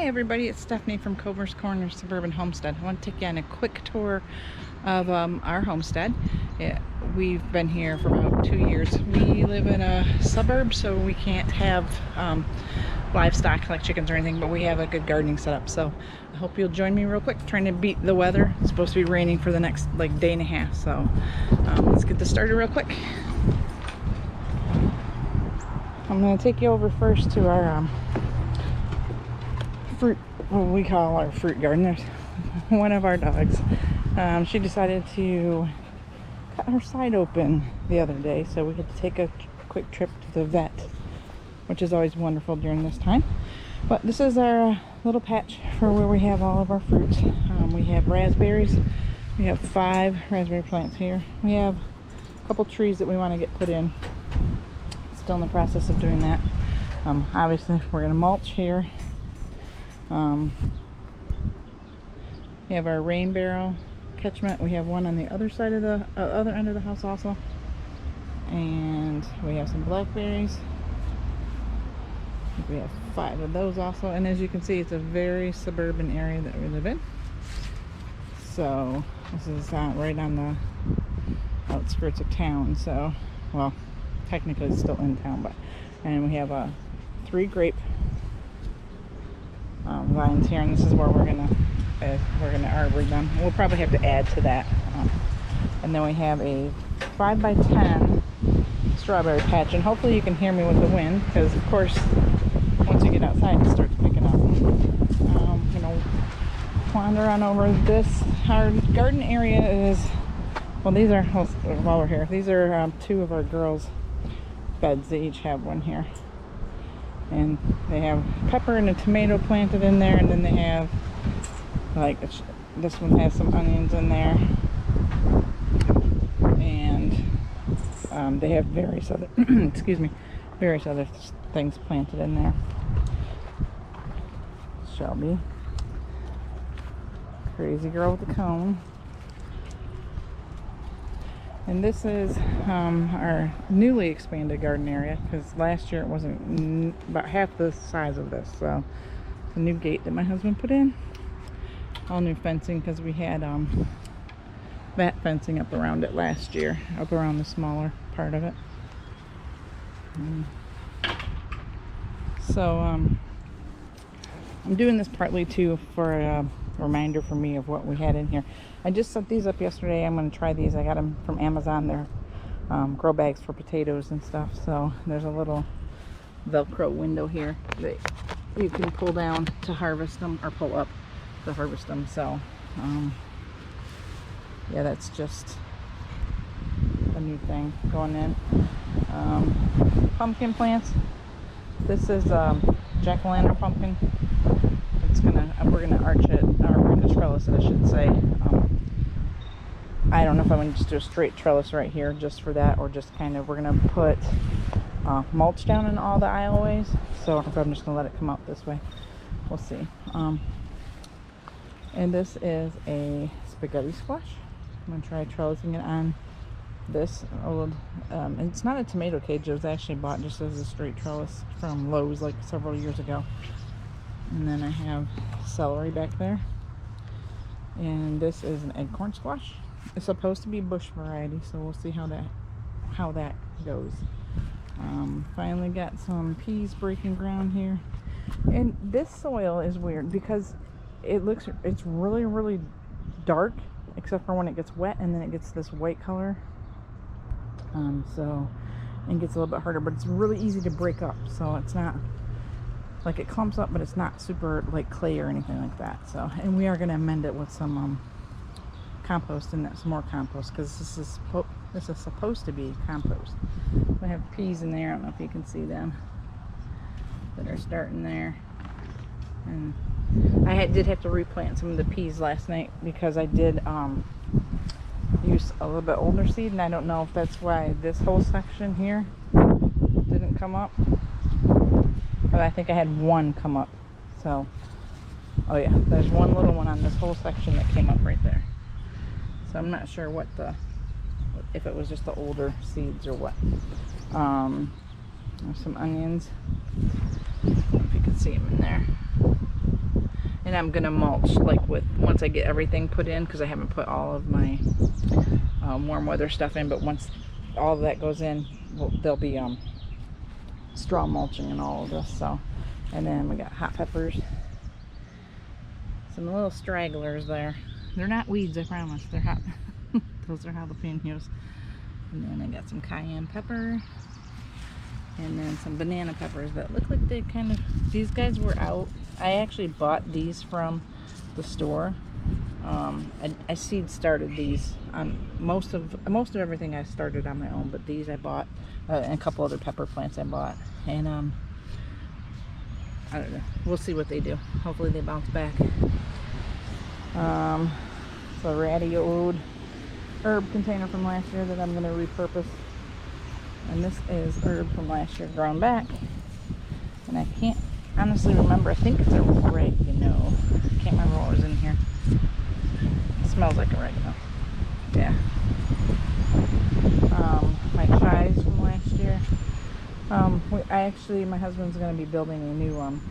Hi everybody, it's Stephanie from Cover's Corner Suburban Homestead. I want to take you on a quick tour of our homestead. We've been here for about 2 years. We live in a suburb, so we can't have livestock like chickens or anything, but we have a good gardening setup. So I hope you'll join me real quick, trying to beat the weather. It's supposed to be raining for the next day and a half, so let's get this started real quick. I'm going to take you over first to our fruit, what we call our fruit garden. There's one of our dogs. She decided to cut her side open the other day, so we had to take a quick trip to the vet, which is always wonderful during this time. But this is our little patch for where we have all of our fruits. We have raspberries. We have 5 raspberry plants here. We have a couple trees that we want to get put in. Still in the process of doing that. Obviously we're going to mulch here. We have our rain barrel catchment. We have one on the other side of the other end of the house also, and we have some blackberries. We have 5 of those also, and as you can see, it's a very suburban area that we live in. So this is right on the outskirts of town. So, well, technically it's still in town, and we have 3 grape vines here, and this is where we're gonna arbor them. We'll probably have to add to that. And then we have a 5x10 strawberry patch, and hopefully you can hear me with the wind, because of course once you get outside it starts picking up. You know, wander on over this. Our garden area is, well, these are, while we're here, these are 2 of our girls' beds. They each have one here, and they have pepper and a tomato planted in there, and then they have this one has some onions in there, and they have various other various other things planted in there. Shelby, crazy girl with the cone. And this is our newly expanded garden area, because last year it wasn't about half the size of this. So it's a new gate that my husband put in, all new fencing, because we had that fencing up around it last year, up around the smaller part of it. So I'm doing this partly too for a reminder for me of what we had in here. I just set these up yesterday. I'm going to try these. I got them from Amazon. They're grow bags for potatoes and stuff. So there's a little Velcro window here that you can pull down to harvest them, or pull up to harvest them. So yeah, that's just a new thing going in. Pumpkin plants. This is jack-o'-lantern pumpkin. We're gonna arch it, or we're gonna trellis it, I should say. I don't know if I'm gonna just do a straight trellis right here just for that, or just kind of, we're gonna put mulch down in all the aisleways. So if I'm just gonna let it come out this way, we'll see. And this is a spaghetti squash. I'm gonna try trellising it on this old, and it's not a tomato cage. It was actually bought just as a straight trellis from Lowe's like several years ago. And then I have celery back there, and this is an acorn squash. It's supposed to be bush variety, so we'll see how that goes. Finally got some peas breaking ground here, and this soil is weird because it's really, really dark, except for when it gets wet, and then it gets this white color. So it gets a little bit harder, but it's really easy to break up. So it's not like it clumps up, but it's not super like clay or anything like that. So, and we are going to amend it with some compost in that, some more compost, because this is supposed to be compost. I have peas in there. I don't know if you can see them that are starting there. And I did have to replant some of the peas last night because I did use a little bit older seed, and I don't know if that's why this whole section here didn't come up. But I think I had one come up. So, oh yeah, there's one little one on this whole section that came up right there. So I'm not sure if it was just the older seeds or what. There's some onions. I don't know if you can see them in there. And I'm gonna mulch like with once I get everything put in, because I haven't put all of my warm weather stuff in, but once all of that goes in, there'll be straw mulching and all of this. So, and then we got hot peppers, some little stragglers there. They're not weeds, I promise. They're hot. Those are jalapenos. And then I got some cayenne pepper, and then some banana peppers that look like they kind of, these guys were out. I actually bought these from the store. I seed started these on most of everything. I started on my own, but these I bought, and a couple other pepper plants I bought, and I don't know, we'll see what they do. Hopefully they bounce back. So ratty old herb container from last year that I'm going to repurpose, and this is herb from last year grown back, and I can't honestly remember. I think it's oregano. I can't remember what was in here. It smells like oregano. Yeah. My chives from last year. My husband's going to be building a new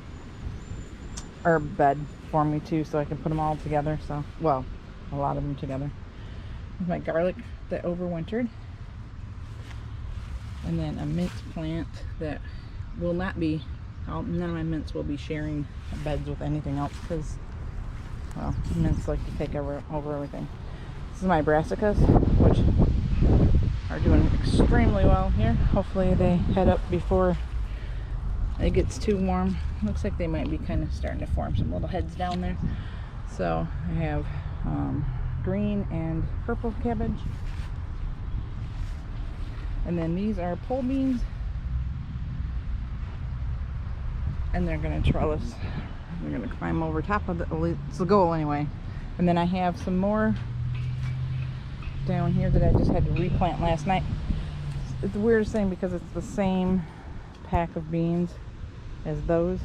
herb bed for me too, so I can put them all together. So, well, a lot of them together. My garlic that overwintered, and then a mint plant that will not be, none of my mints will be sharing beds with anything else, because, well, mints like to take over everything. This is my brassicas, which are doing extremely well here. Hopefully they head up before it gets too warm. Looks like they might be kind of starting to form some little heads down there. So I have green and purple cabbage, and then these are pole beans, and they're gonna trellis. They're gonna climb over top of it's the goal anyway. And then I have some more down here that I just had to replant last night. It's the weirdest thing, because it's the same pack of beans as those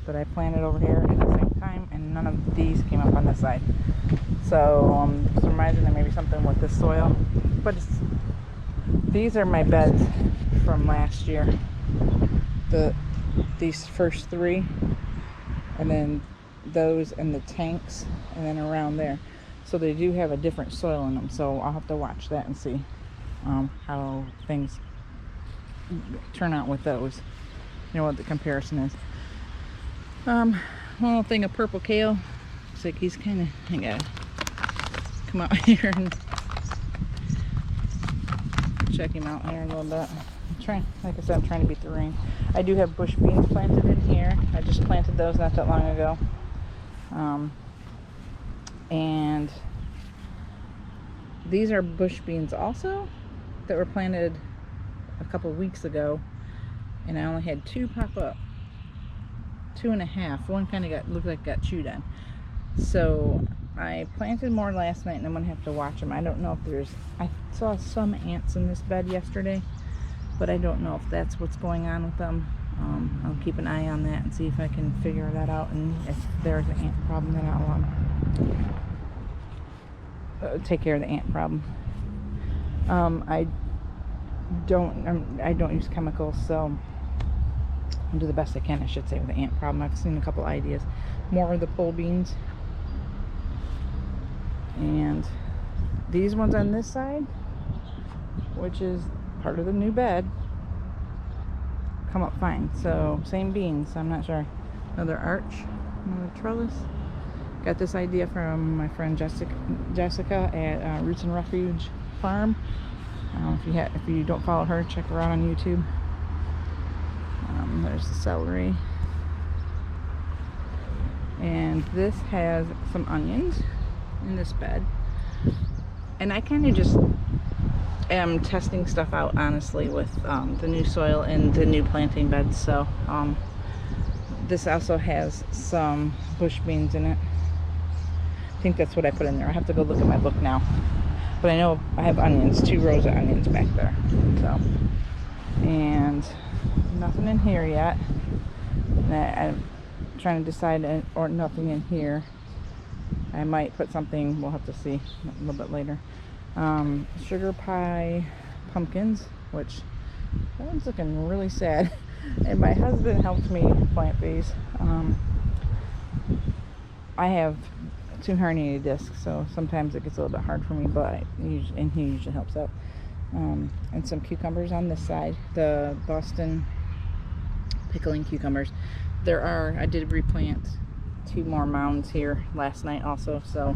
that I planted over here at the same time, and none of these came up on this side. So I'm surmising there may be something with this soil, but these are my beds from last year. These first three, and then those and the tanks, and then around there. So they do have a different soil in them. So I'll have to watch that and see how things turn out with those. You know what the comparison is. One little thing of purple kale. Looks like he's kind of, I gotta come out here and check him out here a little bit. Like I said, I'm trying to beat the rain. I do have bush beans planted in here. I just planted those not that long ago. And these are bush beans also that were planted a couple weeks ago, and I only had 2 pop up. 2.5. One kind of looked like got chewed on. So I planted more last night, and I'm gonna have to watch them. I don't know if I saw some ants in this bed yesterday, but I don't know if that's what's going on with them. I'll keep an eye on that and see if I can figure that out, and if there's an ant problem, then I'll take care of the ant problem. I don't use chemicals, so I'll do the best I can, I should say, with the ant problem. I've seen a couple ideas. More of the pole beans, and these ones on this side, which is part of the new bed, come up fine. So same beans, I'm not sure. Another arch, another trellis. Got this idea from my friend Jessica at Roots and Refuge Farm. If you don't follow her, check her out on YouTube. There's the celery, and this has some onions in this bed. And I kind of just am testing stuff out, honestly, with the new soil and the new planting beds. So this also has some bush beans in it. I think that's what I put in there. I have to go look at my book now, but I know I have onions, 2 rows of onions back there. So, and nothing in here yet. I'm trying to decide, or nothing in here. I might put something, we'll have to see a little bit later. Sugar pie pumpkins, which that one's looking really sad. And my husband helped me plant these. I have 2 herniated discs, so sometimes it gets a little bit hard for me, but he usually helps out. And some cucumbers on this side, the Boston Pickling cucumbers. I did replant 2 more mounds here last night also, so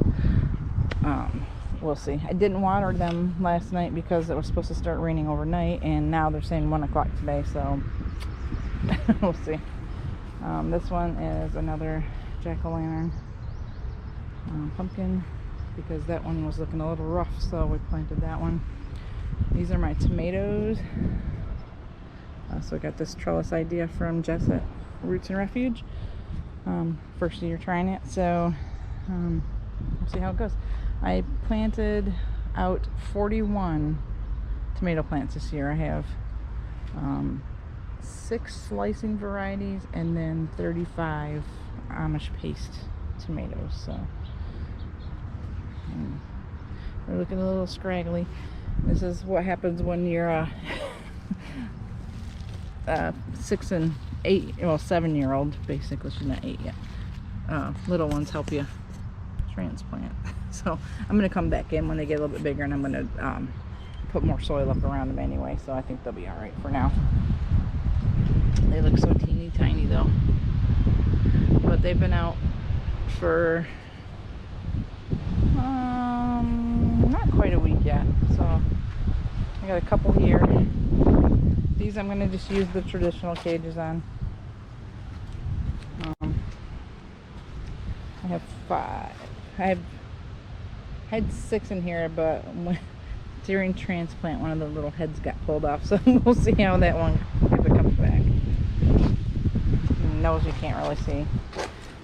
we'll see. I didn't water them last night because it was supposed to start raining overnight, and now they're saying 1 o'clock today, so we'll see. This one is another jack-o'-lantern pumpkin, because that one was looking a little rough, so we planted that one. These are my tomatoes. So I got this trellis idea from Jess at Roots and Refuge. First year trying it, so we'll see how it goes. I planted out 41 tomato plants this year. I have 6 slicing varieties and then 35 Amish paste tomatoes. So they're looking a little scraggly. This is what happens when you're 6 and 8, well, 7-year-old, basically. She's not 8 yet. Little ones help you transplant. So I'm going to come back in when they get a little bit bigger, and I'm going to put more soil up around them anyway, so I think they'll be all right for now. They look so teeny tiny though, but they've been out for not quite a week yet, so I got a couple here. These I'm going to just use the traditional cages on. I have 5. I had 6 in here, but during transplant one of the little heads got pulled off, so we'll see how that one, if it comes back. Nose you can't really see.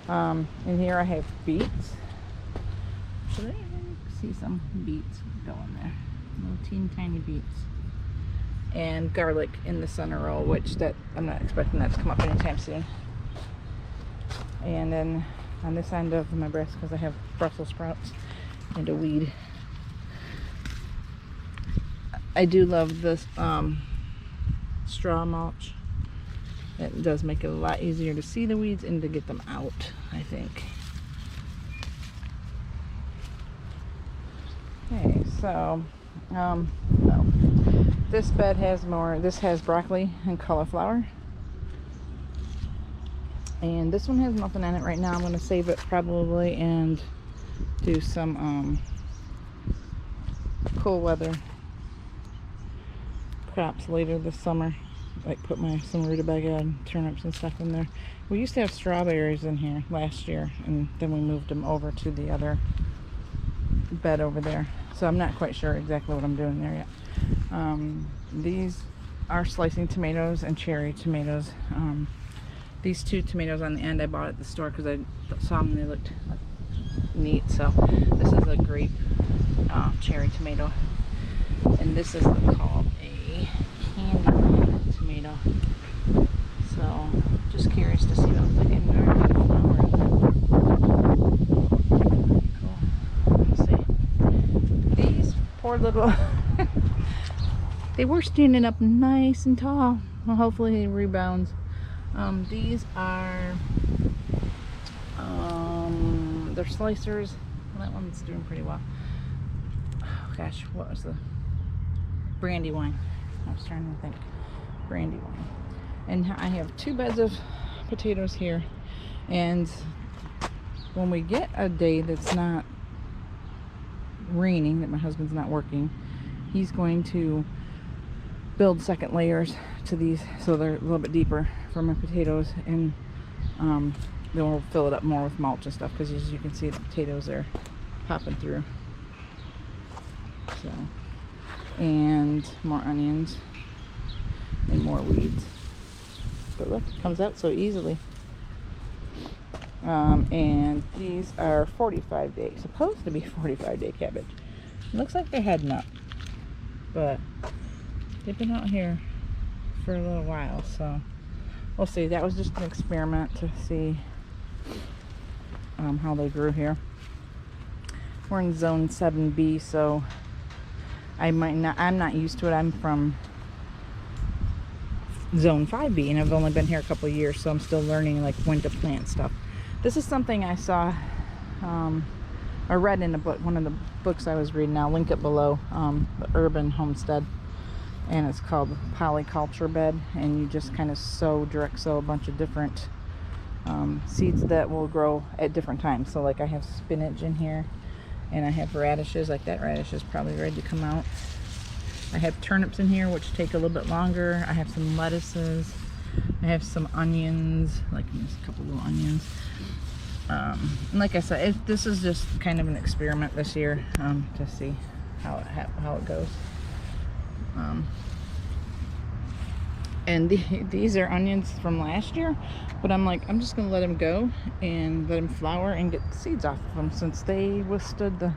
In here I have beets. Should I see some beets going there? Little teeny tiny beets. And garlic in the center row, which I'm not expecting that to come up anytime soon. And then on this end of my breast, because I have Brussels sprouts and a weed. I do love this straw mulch. It does make it a lot easier to see the weeds and to get them out, I think. Okay, so this bed has this has broccoli and cauliflower. And this one has nothing in it right now. I'm going to save it probably and do some cool weather crops later this summer. Like put some rutabaga and turnips and stuff in there. We used to have strawberries in here last year, and then we moved them over to the other bed over there. So I'm not quite sure exactly what I'm doing there yet. These are slicing tomatoes and cherry tomatoes. These 2 tomatoes on the end I bought at the store because I saw them and they looked neat. So this is a grape cherry tomato, and this is called a candy tomato. So just curious to see those. They can already have flowers. Cool. Let's see. These poor little they were standing up nice and tall. Well, hopefully he rebounds. These are they're slicers. Well, that one's doing pretty well. Oh gosh, what was the Brandywine? I was trying to think. Brandywine. And I have 2 beds of potatoes here, and when we get a day that's not raining, that my husband's not working, he's going to build second layers to these so they're a little bit deeper for my potatoes, and then we'll fill it up more with mulch and stuff, because as you can see the potatoes are popping through. So, and more onions and more weeds, but look, it comes out so easily. And these are 45-day, supposed to be 45-day cabbage. It looks like they're heading up, but they've been out here for a little while, so we'll see. That was just an experiment to see how they grew here. We're in zone 7B, so I'm not used to it. I'm from zone 5B, and I've only been here a couple of years, so I'm still learning like when to plant stuff. This is something I saw I read in a book, one of the books I was reading, I'll link it below, the Urban Homestead, and it's called Polyculture Bed, and you just kind of direct sow a bunch of different seeds that will grow at different times. So like I have spinach in here, and I have radishes, like that radish is probably ready to come out. I have turnips in here, which take a little bit longer. I have some lettuces. I have some onions, like just a couple little onions. And like I said, this is just kind of an experiment this year to see how it goes. And these are onions from last year, but I'm just gonna let them go and let them flower and get seeds off of them since they withstood the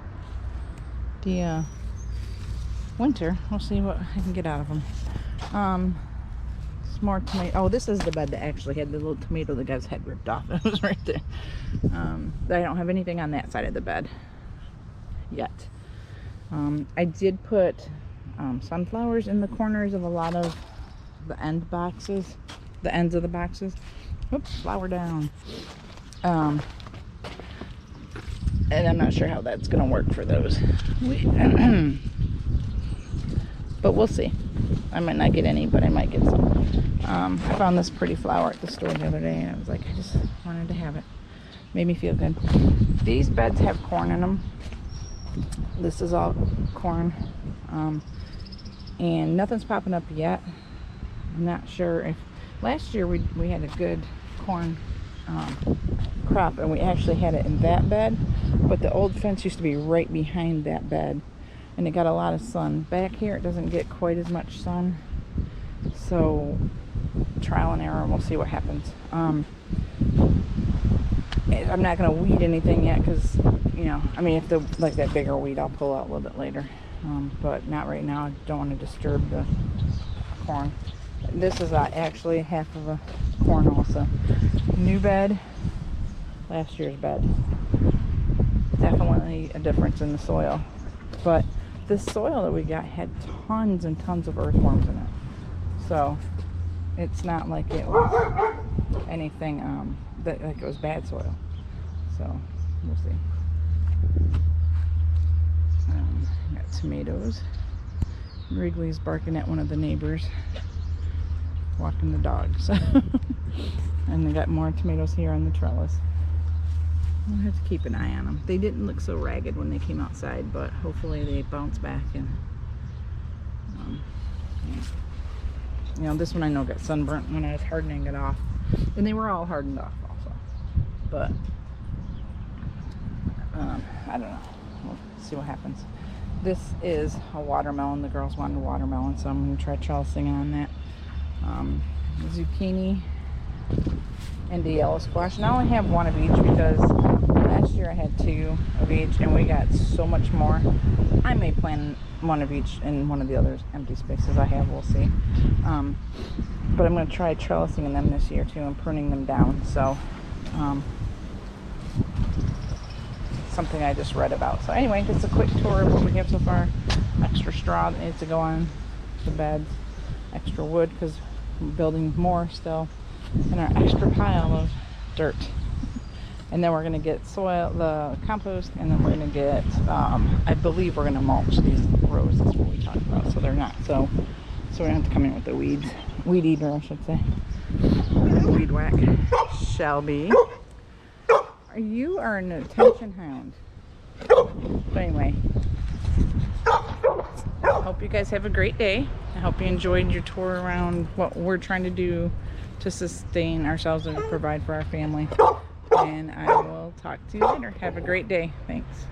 winter. We'll see what I can get out of them. More tomato. Oh, this is the bed that actually had the little tomato the guy's head ripped off. It was right there. I don't have anything on that side of the bed yet. I did put sunflowers in the corners of a lot of the ends of the boxes. Oops, flower down. And I'm not sure how that's gonna work for those. But we'll see. I might not get any, but I might get some. I found this pretty flower at the store the other day, and I was like, I just wanted to have it. Made me feel good. These beds have corn in them. This is all corn. And nothing's popping up yet. I'm not sure if... Last year we had a good corn crop, and we actually had it in that bed. But the old fence used to be right behind that bed. And it got a lot of sun. Back here it doesn't get quite as much sun. So trial and error, we'll see what happens. I'm not going to weed anything yet because, I mean, if like that bigger weed I'll pull out a little bit later. But not right now. I don't want to disturb the corn. This is actually half of a corn also. New bed, last year's bed. Definitely a difference in the soil. But this soil that we got had tons and tons of earthworms in it. So it's not like it was anything like it was bad soil. So we'll see. Got tomatoes. Wrigley's barking at one of the neighbors, walking the dogs. And they got more tomatoes here on the trellis. I'll have to keep an eye on them. They didn't look so ragged when they came outside, but hopefully they bounce back. And this one I know got sunburnt when I was hardening it off, and they were all hardened off also. But I don't know. We'll see what happens. This is a watermelon. The girls wanted a watermelon, so I'm going to try trellising on that. Zucchini and the yellow squash. And I only have one of each because last year I had two of each and we got so much more. I may plant one of each in one of the other empty spaces I have. We'll see. But I'm going to try trellising them this year too and pruning them down. So something I just read about. So anyway, just a quick tour of what we have so far. Extra straw that needs to go on the beds. Extra wood because we're building more still. And our extra pile of dirt. And then we're going to get soil, the compost, and then we're going to get, I believe we're going to mulch these rows. That's what we talked about. So they're not, so we don't have to come in with the weed eater, I should say. Weed whack. Shelby. You are an attention hound. But anyway, hope you guys have a great day. I hope you enjoyed your tour around what we're trying to do to sustain ourselves and provide for our family. And I will talk to you later. Have a great day. Thanks.